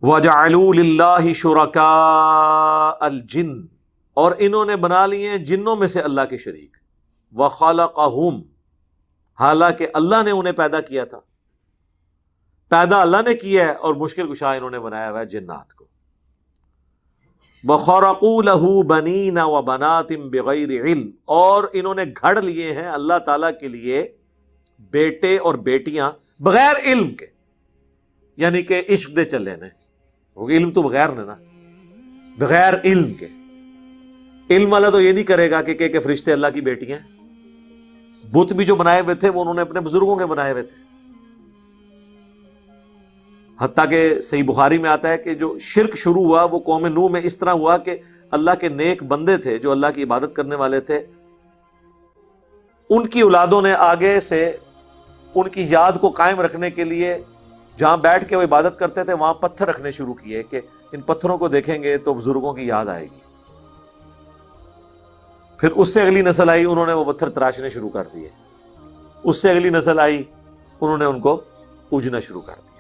وَجَعَلُوا لِلَّهِ شُرَكَاءَ الْجِنِّ، اور انہوں نے بنا لیے ہیں جنوں میں سے اللہ کے شریک. وَخَلَقَهُمْ، حالانکہ اللہ نے انہیں پیدا کیا تھا. پیدا اللہ نے کیا ہے اور مشکل کشا انہوں نے بنایا ہوا ہے جنات کو. وَخَرَقُوا لَهُ بَنِينَ وَبَنَاتٍ بِغَيْرِ عِلْمٍ، اور انہوں نے گھڑ لیے ہیں اللہ تعالیٰ کے لیے بیٹے اور بیٹیاں بغیر علم کے، یعنی کہ عشق دے چلے نے. وہ علم تو بغیر نے نا، بغیر علم کے. علم والا تو یہ نہیں کرے گا کہ فرشتے اللہ کی بیٹی ہیں. بت بھی جو بنائے ہوئے تھے وہ انہوں نے اپنے بزرگوں کے بنائے ہوئے تھے. حتیٰ کہ صحیح بخاری میں آتا ہے کہ جو شرک شروع ہوا وہ قوم نوح میں اس طرح ہوا کہ اللہ کے نیک بندے تھے جو اللہ کی عبادت کرنے والے تھے، ان کی اولادوں نے آگے سے ان کی یاد کو قائم رکھنے کے لیے جہاں بیٹھ کے وہ عبادت کرتے تھے وہاں پتھر رکھنے شروع کیے کہ ان پتھروں کو دیکھیں گے تو بزرگوں کی یاد آئے گی. پھر اس سے اگلی نسل آئی، انہوں نے وہ پتھر تراشنے شروع کر دیے. اس سے اگلی نسل آئی، انہوں نے ان کو پوجنا شروع کر دیا.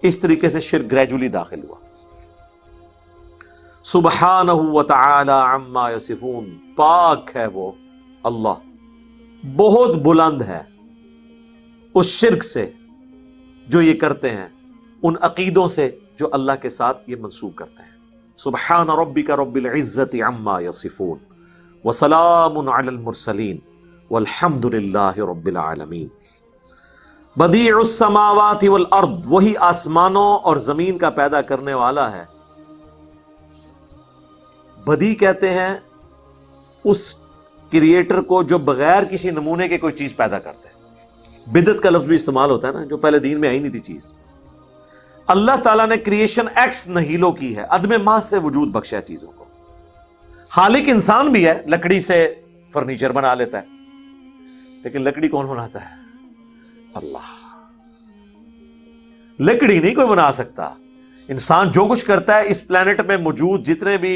اس طریقے سے شرک گریجولی داخل ہوا. سبحانہ وتعالی عما یصفون، پاک ہے وہ اللہ، بہت بلند ہے اس شرک سے جو یہ کرتے ہیں، ان عقیدوں سے جو اللہ کے ساتھ یہ منسوب کرتے ہیں. سبحان ربک رب العزت عما یصفون وسلام علی المرسلین والحمد للہ رب العالمین. بدیع السماوات والارض، وہی آسمانوں اور زمین کا پیدا کرنے والا ہے. بدیع کہتے ہیں اس کریٹر کو جو بغیر کسی نمونے کے کوئی چیز پیدا کرتے ہیں. بدعت کا لفظ بھی استعمال ہوتا ہے نا، جو پہلے دین میں آئی نہیں تھی چیز. اللہ تعالیٰ نے کریشن ایکس نہیلو کی ہے، عدم محض سے وجود بخشا ہے چیزوں کو. خالق انسان بھی ہے، لکڑی سے فرنیچر بنا لیتا ہے، لیکن لکڑی کون بناتا ہے؟ اللہ. لکڑی نہیں کوئی بنا سکتا. انسان جو کچھ کرتا ہے اس پلانٹ میں موجود جتنے بھی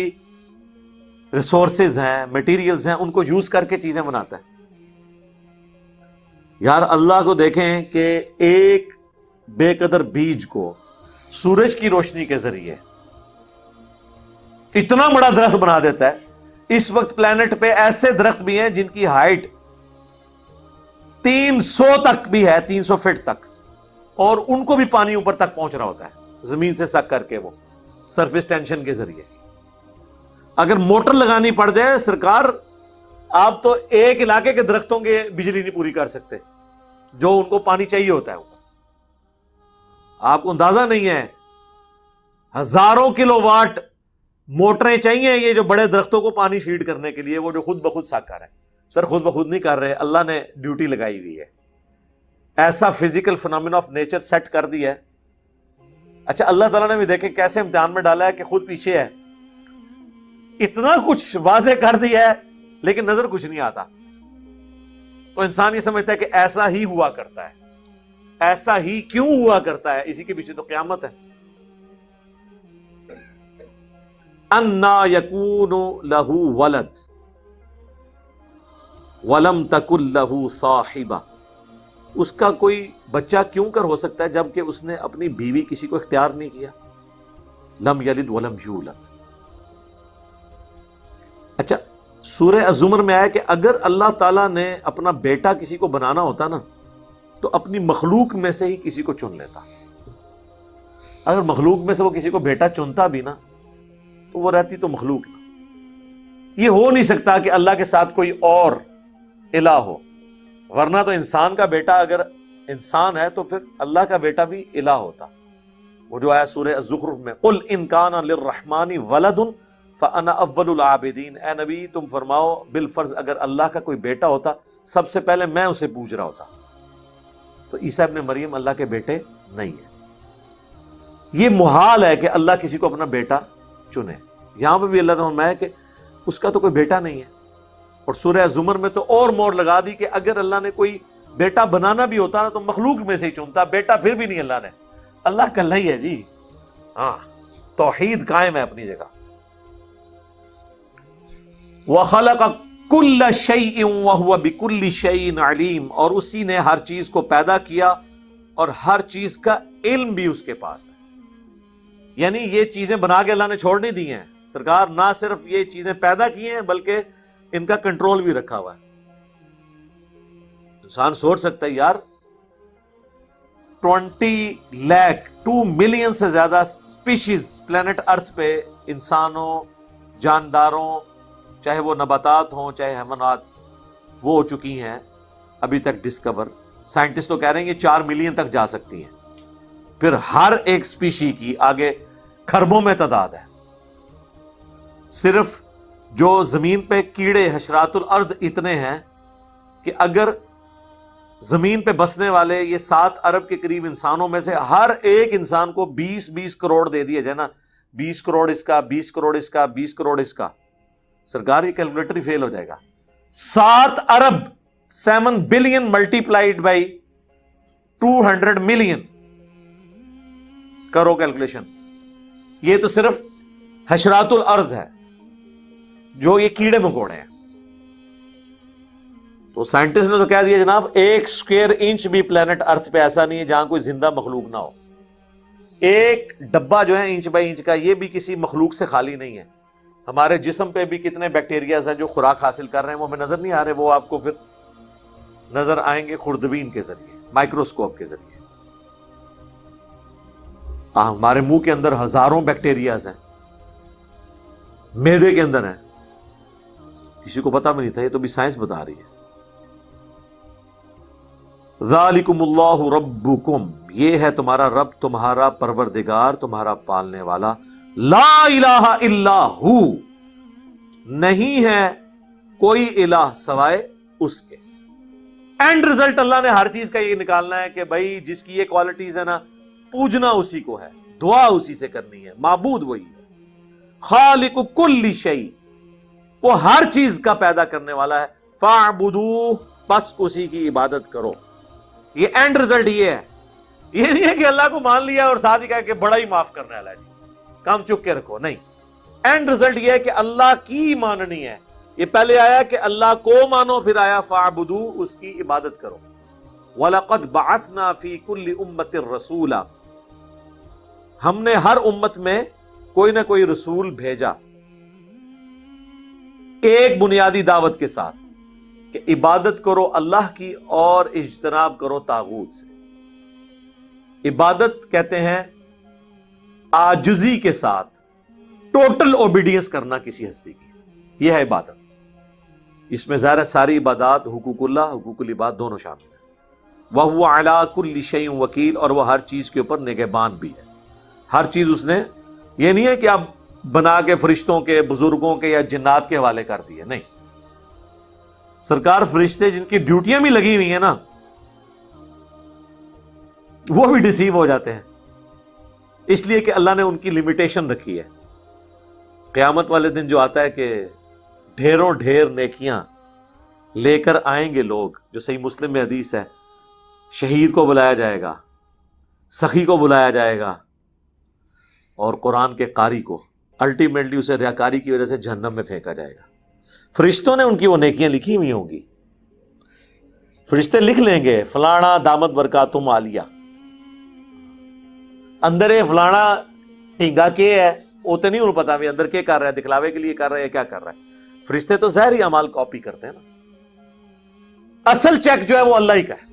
ریسورسز ہیں، میٹیریلز ہیں، ان کو یوز کر کے چیزیں بناتا ہے. یار اللہ کو دیکھیں کہ ایک بے قدر بیج کو سورج کی روشنی کے ذریعے اتنا بڑا درخت بنا دیتا ہے. اس وقت پلانٹ پہ ایسے درخت بھی ہیں جن کی ہائٹ 300 تک بھی ہے، 300 فٹ تک، اور ان کو بھی پانی اوپر تک پہنچ رہا ہوتا ہے زمین سے سک کر کے، وہ سرفیس ٹینشن کے ذریعے. اگر موٹر لگانی پڑ جائے سرکار، آپ تو ایک علاقے کے درختوں کے بجلی نہیں پوری کر سکتے جو ان کو پانی چاہیے ہوتا ہے. آپ کو اندازہ نہیں ہے، ہزاروں کلو واٹ موٹریں چاہیے یہ جو بڑے درختوں کو پانی فیڈ کرنے کے لیے، وہ جو خود بخود سک کر رہے ہیں. سر خود بخود نہیں کر رہے، اللہ نے ڈیوٹی لگائی ہوئی ہے. ایسا physical phenomena of nature set کر دیا ہے. اچھا اللہ تعالیٰ نے بھی دیکھے کیسے امتحان میں ڈالا ہے کہ خود پیچھے ہے، اتنا کچھ واضح کر دیا ہے لیکن نظر کچھ نہیں آتا. تو انسان یہ سمجھتا ہے کہ ایسا ہی ہوا کرتا ہے. ایسا ہی کیوں ہوا کرتا ہے؟ اسی کے پیچھے تو قیامت ہے. انا یکون لہ ولد ولم تکن لہ صاحبہ، اس کا کوئی بچہ کیوں کر ہو سکتا ہے جبکہ اس نے اپنی بیوی کسی کو اختیار نہیں کیا. لم یلد ولم یولد. اچھا سورہ الزمر میں آیا کہ اگر اللہ تعالیٰ نے اپنا بیٹا کسی کو بنانا ہوتا نا تو اپنی مخلوق میں سے ہی کسی کو چن لیتا. اگر مخلوق میں سے وہ کسی کو بیٹا چنتا بھی نا تو وہ رہتی تو مخلوق نا. یہ ہو نہیں سکتا کہ اللہ کے ساتھ کوئی اور الہ ہو، ورنہ تو انسان کا بیٹا اگر انسان ہے تو پھر اللہ کا بیٹا بھی الہ ہوتا. وہ جو آیا سورہ الزخرف میں، قل ان کان للرحمن ولد فانا اول العابدین. اے نبی تم فرماؤ بالفرض اگر اللہ کا کوئی بیٹا ہوتا سب سے پہلے میں اسے پوج رہا ہوتا. تو عیسیٰ ابن مریم اللہ کے بیٹے نہیں ہیں. یہ محال ہے کہ اللہ کسی کو اپنا بیٹا چنے. یہاں پہ بھی اللہ تعالیٰ فرمایا کہ اس کا تو کوئی بیٹا نہیں ہے. اور سورہ زمر میں تو اور مور لگا دی کہ اگر اللہ نے کوئی بیٹا بنانا بھی ہوتا نا تو مخلوق میں سے ہی چنتا. بیٹا پھر بھی نہیں اللہ نے. اللہ کلّا ہی ہے جی. ہاں توحید قائم ہے اپنی جگہ. وَخَلَقَ كُلَّ شَيْءٍ وَهُوَ بِكُلِّ شَيْءٍ عَلِيمٌ، اور اسی نے ہر چیز کو پیدا کیا اور ہر چیز کا علم بھی اس کے پاس ہے. یعنی یہ چیزیں بنا کے اللہ نے چھوڑ نہیں دی ہیں، سرکار نہ صرف یہ چیزیں پیدا کی ہیں بلکہ ان کا کنٹرول بھی رکھا ہوا ہے۔ انسان سوچ سکتا ہے یار 20 لاکھ 2 ملین سے زیادہ سپیشیز پلانٹ ارتھ پہ، انسانوں، جانداروں، چاہے وہ نباتات ہوں چاہے حیوانات، وہ ہو چکی ہیں ابھی تک ڈسکور۔ سائنٹسٹ تو کہہ رہے ہیں کہ 4 ملین تک جا سکتی ہیں۔ پھر ہر ایک سپیشی کی آگے کھربوں میں تعداد ہے۔ صرف جو زمین پہ کیڑے حشرات الارض اتنے ہیں کہ اگر زمین پہ بسنے والے یہ 7 ارب کے قریب انسانوں میں سے ہر ایک انسان کو 20 کروڑ دے دیا جائے نا، 20 کروڑ اس کا، 20 کروڑ اس کا، 20 کروڑ اس کا، سرکار یہ کیلکولیٹر ہی فیل ہو جائے گا۔ 7 ارب 7 بلین ملٹیپلائڈ بائی 200 ملین، کرو کیلکولیشن۔ یہ تو صرف حشرات الارض ہے، جو یہ کیڑے مکوڑے ہیں۔ تو سائنٹسٹ نے تو کہہ دیا جناب 1 اسکوائر انچ بھی پلانٹ ارتھ پہ ایسا نہیں ہے جہاں کوئی زندہ مخلوق نہ ہو۔ ایک ڈبہ جو ہے انچ بائی انچ کا، یہ بھی کسی مخلوق سے خالی نہیں ہے۔ ہمارے جسم پہ بھی کتنے بیکٹیریاز ہیں جو خوراک حاصل کر رہے ہیں، وہ ہمیں نظر نہیں آ رہے، وہ آپ کو پھر نظر آئیں گے خوردبین کے ذریعے، مائکروسکوپ کے ذریعے۔ ہمارے منہ کے اندر ہزاروں بیکٹیریاز ہیں، معدے کے اندر ہیں، کسی کو پتا بھی نہیں تھا، یہ تو بھی سائنس بتا رہی ہے۔ ذالکم اللہ ربکم، یہ ہے تمہارا رب، تمہارا پروردگار، تمہارا پالنے والا، لا الہ الا ہو، نہیں ہے کوئی الہ سوائے اس کے۔ اینڈ رزلٹ اللہ نے ہر چیز کا یہ نکالنا ہے کہ بھائی جس کی یہ کوالٹیز ہے نا، پوجنا اسی کو ہے، دعا اسی سے کرنی ہے، معبود وہی ہے۔ خالق کل شیء، وہ ہر چیز کا پیدا کرنے والا ہے، فاعبدوہ، بس اسی کی عبادت کرو۔ یہ اینڈ رزلٹ یہ ہے، یہ نہیں ہے کہ اللہ کو مان لیا اور ساتھ ہی کہا کہ بڑا ہی معاف کرنے والا ہے، کام چک کے رکھو، نہیں۔ اینڈ رزلٹ یہ ہے کہ اللہ کی ماننی ہے۔ یہ پہلے آیا کہ اللہ کو مانو، پھر آیا فاعبدوہ، اس کی عبادت کرو۔ وَلَقَدْ بَعَثْنَا فِي كُلِّ أُمَّةٍ رَسُولًا، ہم نے ہر امت میں کوئی نہ کوئی رسول بھیجا ایک بنیادی دعوت کے ساتھ کہ عبادت کرو اللہ کی اور اجتناب کرو طاغوت سے۔ عبادت کہتے ہیں عاجزی کے ساتھ ٹوٹل اوبیڈینس کرنا کسی ہستی کی، یہ ہے عبادت۔ اس میں ظاہر ہے ساری عبادات، حقوق اللہ، حقوق العباد دونوں شامل ہیں۔ وَهُوَ عَلَىٰ كُلِّ شَيْءٍ وَكِيلٌ، اور وہ ہر چیز کے اوپر نگہبان بھی ہے۔ ہر چیز اس نے، یہ نہیں ہے کہ آپ بنا کے فرشتوں کے، بزرگوں کے یا جنات کے حوالے کر دیے، نہیں۔ سرکار فرشتے جن کی ڈیوٹیاں بھی لگی ہوئی ہیں نا، وہ بھی ڈیسیو ہو جاتے ہیں، اس لیے کہ اللہ نے ان کی لمیٹیشن رکھی ہے۔ قیامت والے دن جو آتا ہے کہ ڈھیروں ڈھیر نیکیاں لے کر آئیں گے لوگ، جو صحیح مسلم میں حدیث ہے، شہید کو بلایا جائے گا، سخی کو بلایا جائے گا، اور قرآن کے قاری کو، الٹیمیٹلی اسے ریاکاری کی وجہ سے جہنم میں پھینکا جائے گا۔ فرشتوں نے ان کی وہ نیکیاں لکھی ہوئی ہوں گی، فرشتے لکھ لیں گے فلانا دامت برکاتہم عالیہ، اندر یہ فلانا ٹھینگا کے ہے، وہ تو نہیں انہوں پتا بھی اندر کیا کر رہا ہے، دکھلاوے کے لیے کر رہا ہے، کیا کر رہا ہے۔ فرشتے تو ظاہری اعمال کاپی کرتے ہیں نا، اصل چیک جو ہے وہ اللہ ہی کا ہے۔